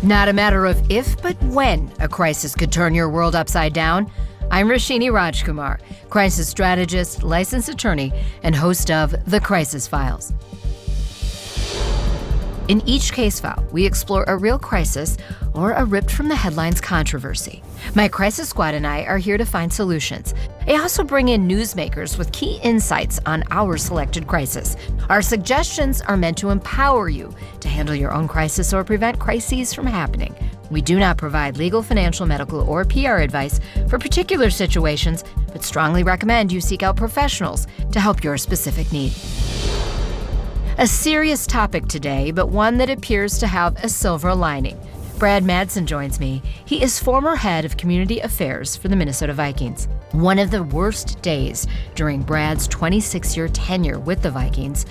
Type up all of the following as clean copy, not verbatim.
Not a matter of if, but when a crisis could turn your world upside down. I'm Roshini Rajkumar, crisis strategist, licensed attorney, and host of The Crisis Files. In each case file, we explore a real crisis or a ripped from the headlines controversy. My crisis squad and I are here to find solutions. I also bring in newsmakers with key insights on our selected crisis. Our suggestions are meant to empower you to handle your own crisis or prevent crises from happening. We do not provide legal, financial, medical, or PR advice for particular situations, but strongly recommend you seek out professionals to help your specific need. A serious topic today, but one that appears to have a silver lining. Brad Madson joins me. He is former head of community affairs for the Minnesota Vikings. One of the worst days during Brad's 26-year tenure with the Vikings,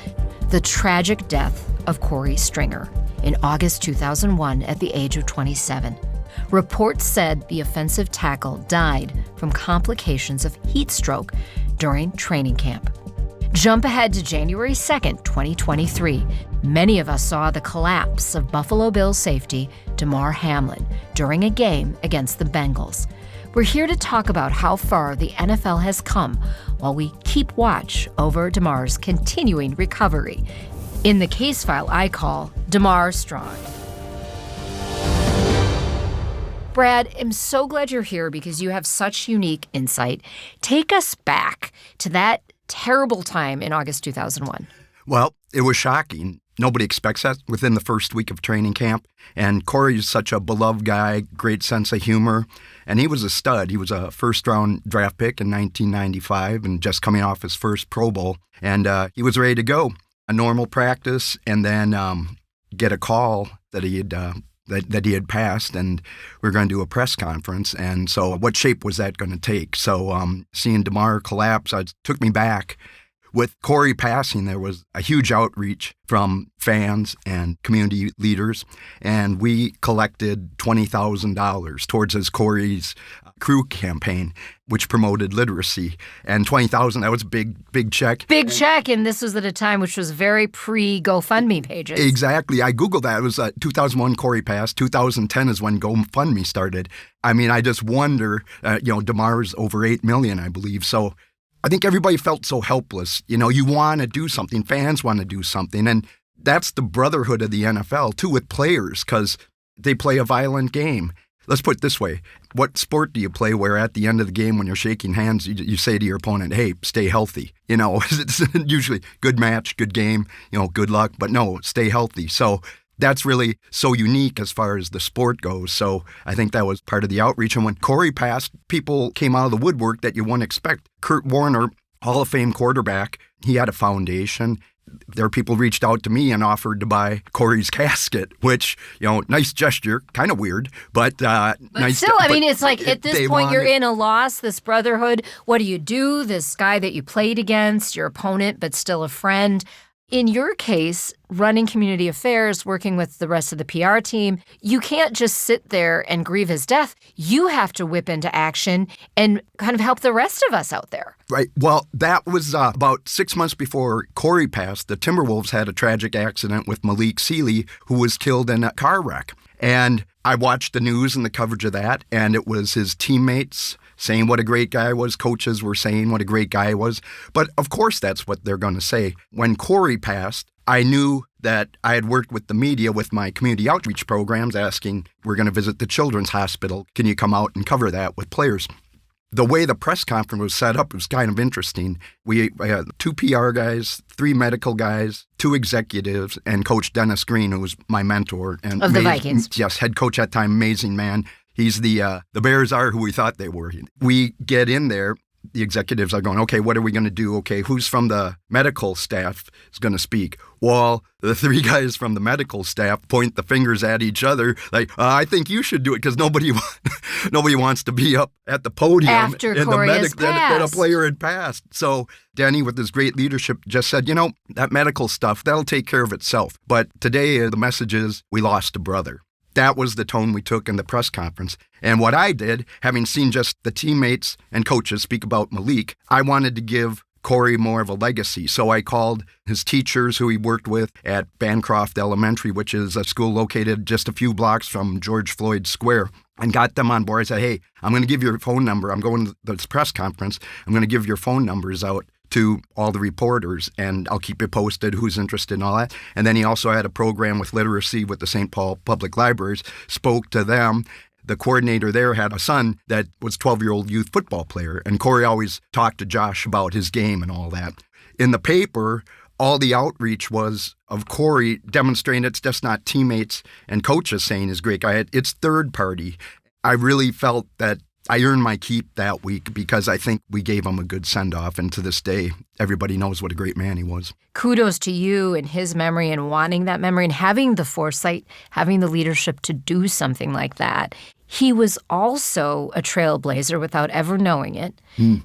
the tragic death of Korey Stringer in August 2001 at the age of 27. Reports said the offensive tackle died from complications of heat stroke during training camp. Jump ahead to January 2nd, 2023. Many of us saw the collapse of Buffalo Bills safety Damar Hamlin during a game against the Bengals. We're here to talk about how far the NFL has come while we keep watch over Damar's continuing recovery. In the case file I call Damar Strong. Brad, I'm so glad you're here because you have such unique insight. Take us back to that terrible time in August 2001. Well, it was shocking. Nobody expects that within the first week of training camp. And Korey is such a beloved guy, great sense of humor. And he was a stud. He was a first-round draft pick in 1995 and just coming off his first Pro Bowl. And he was ready to go. A normal practice and then get a call that he had passed, and we were going to do a press conference. And so what shape was that going to take? So seeing Damar collapse, it took me back. With Korey passing, there was a huge outreach from fans and community leaders, and we collected $20,000 towards his Korey's crew campaign, which promoted literacy. And $20,000, that was a big check. Big check, and this was at a time which was very pre-GoFundMe pages. Exactly. I Googled that. It was 2001 Korey passed. 2010 is when GoFundMe started. I mean, I just wonder, Damar's over $8 million, I believe. So I think everybody felt so helpless. You want to do something. Fans want to do something. And that's the brotherhood of the NFL, too, with players, because they play a violent game. Let's put it this way. What sport do you play where at the end of the game when you're shaking hands, you say to your opponent, hey, stay healthy? It's usually good match, good game, good luck. But no, stay healthy. So that's really so unique as far as the sport goes. So I think that was part of the outreach. And when Korey passed, people came out of the woodwork that you wouldn't expect. Kurt Warner, Hall of Fame quarterback, he had a foundation. There are people reached out to me and offered to buy Korey's casket, which, nice gesture, kind of weird, but nice. Still, it's like at this point you're in a loss, this brotherhood. What do? This guy that you played against, your opponent, but still a friend. In your case, running community affairs, working with the rest of the PR team, you can't just sit there and grieve his death. You have to whip into action and kind of help the rest of us out there. Right. Well, that was about 6 months before Korey passed. The Timberwolves had a tragic accident with Malik Sealy, who was killed in a car wreck. And I watched the news and the coverage of that, and it was his teammates saying what a great guy was. Coaches were saying what a great guy was. But of course, that's what they're going to say. When Korey passed, I knew that I had worked with the media with my community outreach programs asking, we're going to visit the Children's Hospital. Can you come out and cover that with players? The way the press conference was set up was kind of interesting. We had 2 PR guys, 3 medical guys, 2 executives, and Coach Dennis Green, who was my mentor. And of the Vikings. Yes, head coach at that time, amazing man. He's the Bears are who we thought they were. We get in there. The executives are going, okay, what are we going to do? Okay, who's from the medical staff is going to speak? Well, the 3 guys from the medical staff point the fingers at each other like, I think you should do it because nobody wants to be up at the podium after Korey has passed. That a player had passed. So Danny, with his great leadership, just said, that medical stuff, that'll take care of itself. But today the message is we lost a brother. That was the tone we took in the press conference. And what I did, having seen just the teammates and coaches speak about Malik, I wanted to give Korey more of a legacy. So I called his teachers who he worked with at Bancroft Elementary, which is a school located just a few blocks from George Floyd Square, and got them on board. I said, hey, I'm going to give your phone number. I'm going to this press conference. I'm going to give your phone numbers out to all the reporters, and I'll keep you posted who's interested in all that. And then he also had a program with literacy with the St. Paul Public Libraries, spoke to them. The coordinator there had a son that was a 12-year-old youth football player, and Korey always talked to Josh about his game and all that. In the paper, all the outreach was of Korey demonstrating it's just not teammates and coaches saying he's a great guy. It's third party. I really felt that I earned my keep that week because I think we gave him a good send-off, and to this day, everybody knows what a great man he was. Kudos to you and his memory and wanting that memory and having the foresight, having the leadership to do something like that. He was also a trailblazer without ever knowing it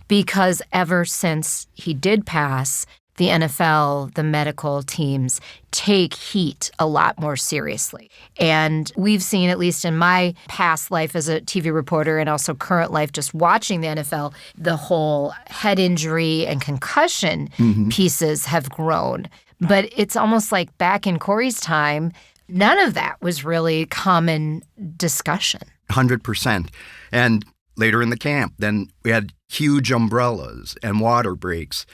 because ever since he did pass, the NFL, the medical teams take heat a lot more seriously. And we've seen, at least in my past life as a TV reporter and also current life just watching the NFL, the whole head injury and concussion pieces have grown. But it's almost like back in Korey's time, none of that was really common discussion. 100%. And later in the camp, then we had huge umbrellas and water breaks.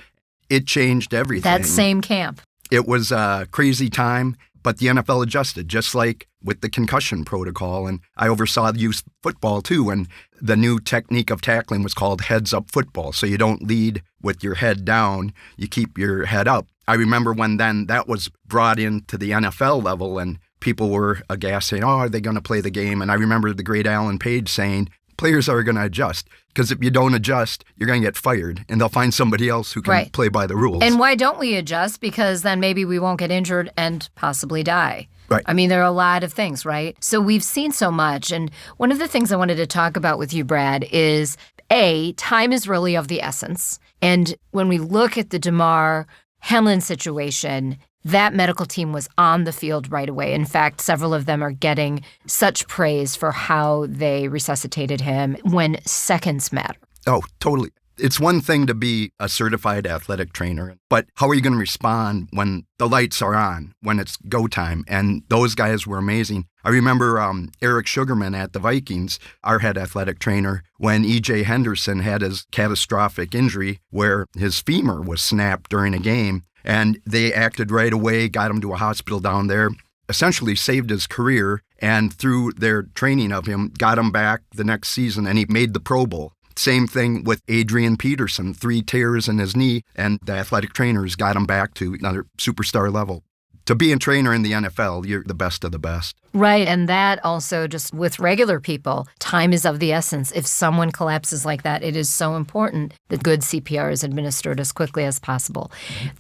It changed everything. That same camp. It was a crazy time, but the NFL adjusted, just like with the concussion protocol. And I oversaw youth football, too, and the new technique of tackling was called heads-up football. So you don't lead with your head down, you keep your head up. I remember when then that was brought into the NFL level, and people were aghast saying, oh, are they going to play the game? And I remember the great Alan Page saying, players are going to adjust, because if you don't adjust, you're going to get fired, and they'll find somebody else who can play by the rules. And why don't we adjust? Because then maybe we won't get injured and possibly die. Right. I mean, there are a lot of things, right? So we've seen so much. And one of the things I wanted to talk about with you, Brad, is time is really of the essence. And when we look at the Damar Hamlin situation, that medical team was on the field right away. In fact, several of them are getting such praise for how they resuscitated him when seconds matter. Oh, totally. It's one thing to be a certified athletic trainer, but how are you going to respond when the lights are on, when it's go time? And those guys were amazing. I remember Eric Sugarman at the Vikings, our head athletic trainer, when E.J. Henderson had his catastrophic injury where his femur was snapped during a game. And they acted right away, got him to a hospital down there, essentially saved his career, and through their training of him, got him back the next season, and he made the Pro Bowl. Same thing with Adrian Peterson, 3 tears in his knee, and the athletic trainers got him back to another superstar level. To be a trainer in the NFL, you're the best of the best. Right, and that also just with regular people, time is of the essence. If someone collapses like that, it is so important that good CPR is administered as quickly as possible.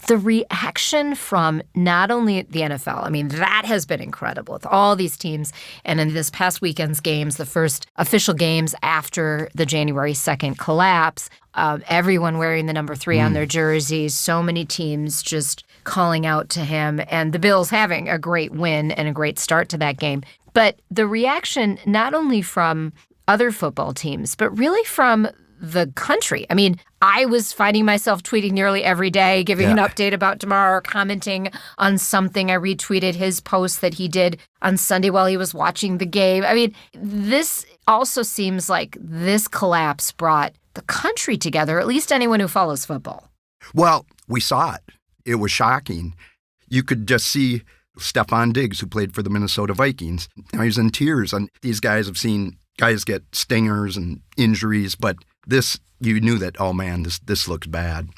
The reaction from not only the NFL, I mean, that has been incredible with all these teams. And in this past weekend's games, the first official games after the January 2nd collapse, everyone wearing the number 3 on their jerseys, so many teams just calling out to him, and the Bills having a great win and a great start to that game. But the reaction not only from other football teams, but really from the country. I mean, I was finding myself tweeting nearly every day, giving an update about Damar, or commenting on something. I retweeted his post that he did on Sunday while he was watching the game. I mean, this also seems like this collapse brought the country together, at least anyone who follows football. Well, we saw it. It was shocking. You could just see Stephon Diggs, who played for the Minnesota Vikings. He was in tears. And these guys have seen guys get stingers and injuries, but this, you knew that, oh man, this looks bad.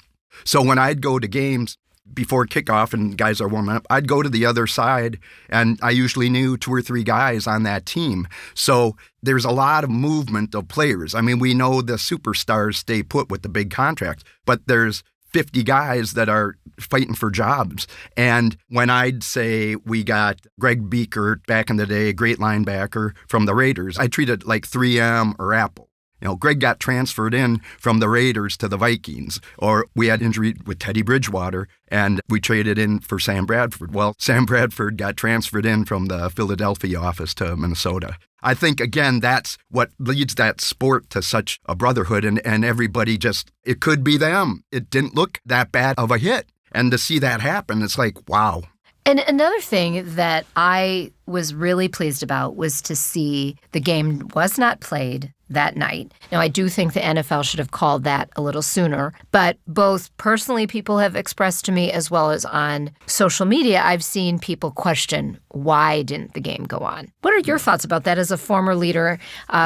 So when I'd go to games before kickoff and guys are warming up, I'd go to the other side, and I usually knew 2 or 3 guys on that team. So there's a lot of movement of players. I mean, we know the superstars stay put with the big contracts, but there's 50 guys that are fighting for jobs. And when I'd say we got Greg Beaker back in the day, a great linebacker from the Raiders, I treated it like 3M or Apple. You know, Greg got transferred in from the Raiders to the Vikings, or we had injury with Teddy Bridgewater, and we traded in for Sam Bradford. Well, Sam Bradford got transferred in from the Philadelphia office to Minnesota. I think, again, that's what leads that sport to such a brotherhood, and everybody just, it could be them. It didn't look that bad of a hit. And to see that happen, it's like, wow. And another thing that I was really pleased about was to see the game was not played that night. Now, I do think the NFL should have called that a little sooner, but both personally people have expressed to me as well as on social media, I've seen people question why didn't the game go on. What are your thoughts about that as a former leader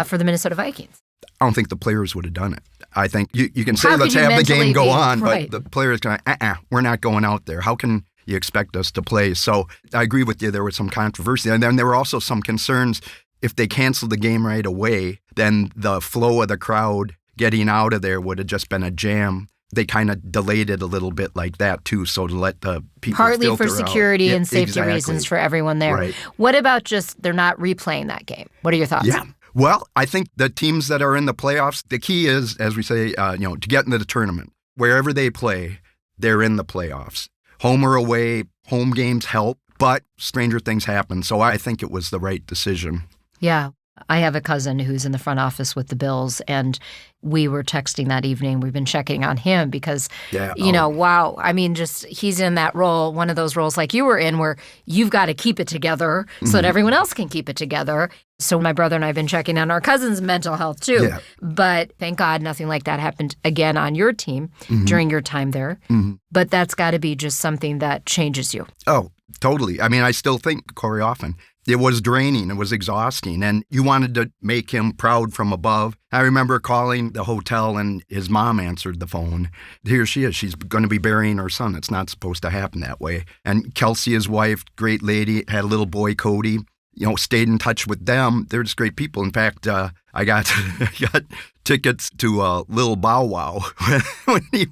for the Minnesota Vikings? I don't think the players would have done it. I think you can say, let's have the game go on, right, but the players going, we're not going out there. How can you expect us to play? So I agree with you. There was some controversy. And then there were also some concerns. If they canceled the game right away, then the flow of the crowd getting out of there would have just been a jam. They kind of delayed it a little bit like that, too, so to let the people partly for security out. and safety reasons for everyone there. Right. What about just they're not replaying that game? What are your thoughts? Yeah. Well, I think the teams that are in the playoffs, the key is, as we say, to get into the tournament. Wherever they play, they're in the playoffs. Home or away, home games help, but stranger things happen. So I think it was the right decision. Yeah. I have a cousin who's in the front office with the Bills, and we were texting that evening. We've been checking on him because, wow. I mean, just he's in that role, one of those roles like you were in where you've got to keep it together so that everyone else can keep it together. So my brother and I have been checking on our cousin's mental health too. Yeah. But thank God nothing like that happened again on your team during your time there. But that's got to be just something that changes you. Oh, totally. I mean, I still think Korey often. It was draining. It was exhausting. And you wanted to make him proud from above. I remember calling the hotel and his mom answered the phone. Here she is. She's going to be burying her son. It's not supposed to happen that way. And Kelsey, his wife, great lady, had a little boy, Cody, stayed in touch with them. They're just great people. In fact, I got tickets to Lil Bow Wow when he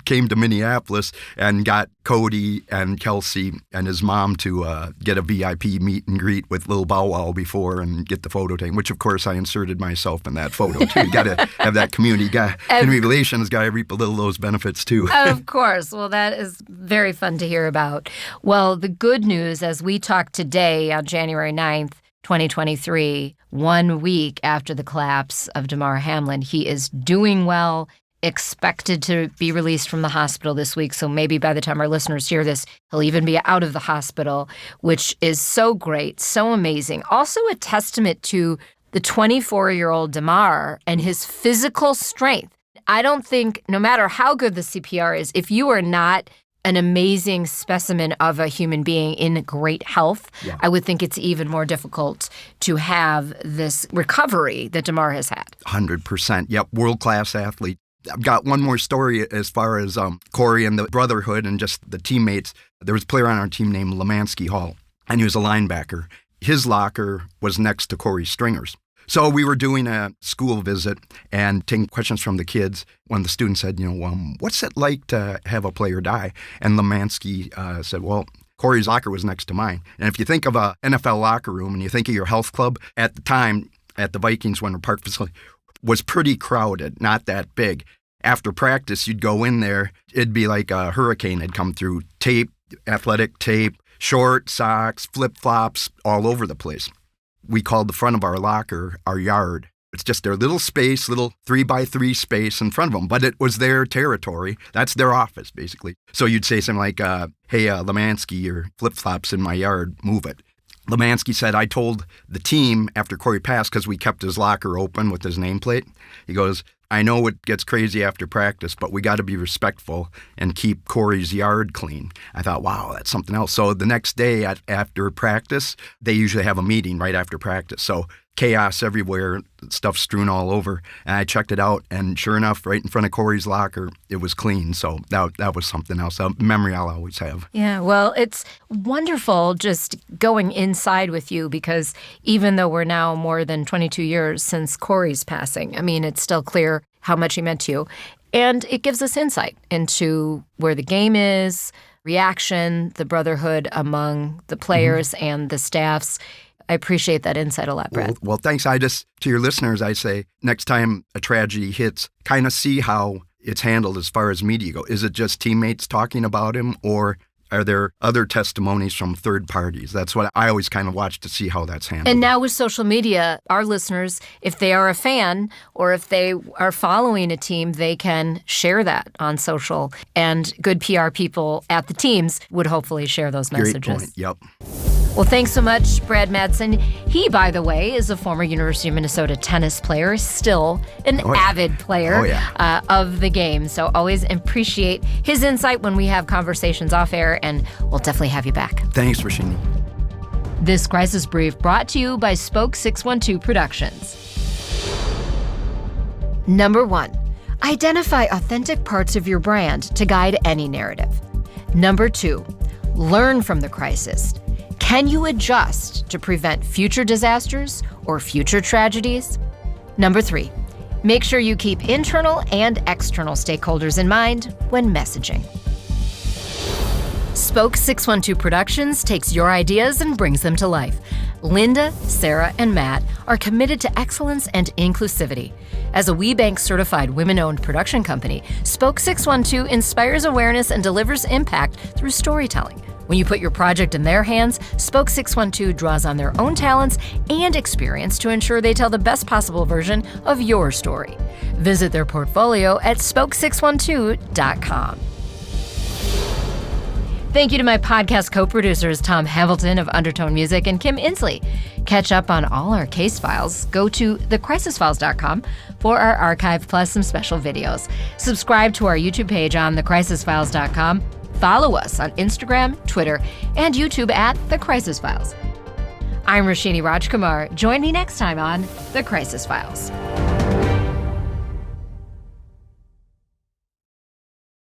came to Minneapolis and got Cody and Kelsey and his mom to get a VIP meet and greet with Lil Bow Wow before and get the photo taken, which, of course, I inserted myself in that photo, too. You got to have that community relations guy reap a little of those benefits, too. Of course. Well, that is very fun to hear about. Well, the good news, as we talk today on January 9th, 2023, 1 week after the collapse of Damar Hamlin, he is doing well, expected to be released from the hospital this week. So maybe by the time our listeners hear this, he'll even be out of the hospital, which is so great, so amazing. Also a testament to the 24-year-old Damar and his physical strength. I don't think, no matter how good the CPR is, if you are not an amazing specimen of a human being in great health, I would think it's even more difficult to have this recovery that Damar has had. 100%. Yep, world-class athlete. I've got one more story as far as Korey and the brotherhood and just the teammates. There was a player on our team named Lemansky Hall, and he was a linebacker. His locker was next to Korey Stringer's. So we were doing a school visit and taking questions from the kids. One of the students said, what's it like to have a player die? And Lemansky said, well, Korey's locker was next to mine. And if you think of a NFL locker room and you think of your health club, at the time, at the Vikings Winter Park facility, was pretty crowded, not that big. After practice, you'd go in there, it'd be like a hurricane had come through. Tape, athletic tape, shorts, socks, flip-flops, all over the place. We called the front of our locker our yard. It's just their little space, little 3x3 space in front of them, but it was their territory. That's their office, basically. So you'd say something like, hey, Lemansky, your flip-flops in my yard, move it. Lemansky said, I told the team after Korey passed, because we kept his locker open with his nameplate, he goes, I know it gets crazy after practice, but we got to be respectful and keep Korey's yard clean. I thought, wow, that's something else. So the next day after practice, they usually have a meeting right after practice. So chaos everywhere, stuff strewn all over. And I checked it out, and sure enough, right in front of Korey's locker, it was clean. So that was something else, a memory I'll always have. Yeah, well, it's wonderful just going inside with you because even though we're now more than 22 years since Korey's passing, I mean, it's still clear how much he meant to you. And it gives us insight into where the game is, reaction, the brotherhood among the players and the staffs. I appreciate that insight a lot, Brad. Well, thanks. To your listeners, I say, next time a tragedy hits, kind of see how it's handled as far as media go. Is it just teammates talking about him, or Are there other testimonies from third parties? That's what I always kind of watch to see how that's handled. And now with social media, our listeners, if they are a fan or if they are following a team, they can share that on social. And good PR people at the teams would hopefully share those messages. Great point. Yep. Well, thanks so much, Brad Madson. He, by the way, is a former University of Minnesota tennis player, still an avid player of the game. So always appreciate his insight when we have conversations off air, and we'll definitely have you back. Thanks, Roshini. This Crisis Brief brought to you by Spoke 612 Productions. Number 1, identify authentic parts of your brand to guide any narrative. Number 2, learn from the crisis. Can you adjust to prevent future disasters or future tragedies? Number 3, make sure you keep internal and external stakeholders in mind when messaging. Spoke 612 Productions takes your ideas and brings them to life. Linda, Sarah, and Matt are committed to excellence and inclusivity. As a WeBank certified women-owned production company, Spoke 612 inspires awareness and delivers impact through storytelling. When you put your project in their hands, Spoke 612 draws on their own talents and experience to ensure they tell the best possible version of your story. Visit their portfolio at spoke612.com. Thank you to my podcast co-producers, Tom Hamilton of Undertone Music and Kim Inslee. Catch up on all our case files. Go to thecrisisfiles.com for our archive plus some special videos. Subscribe to our YouTube page on thecrisisfiles.com. Follow us on Instagram, Twitter, and YouTube at The Crisis Files. I'm Roshini Rajkumar. Join me next time on The Crisis Files.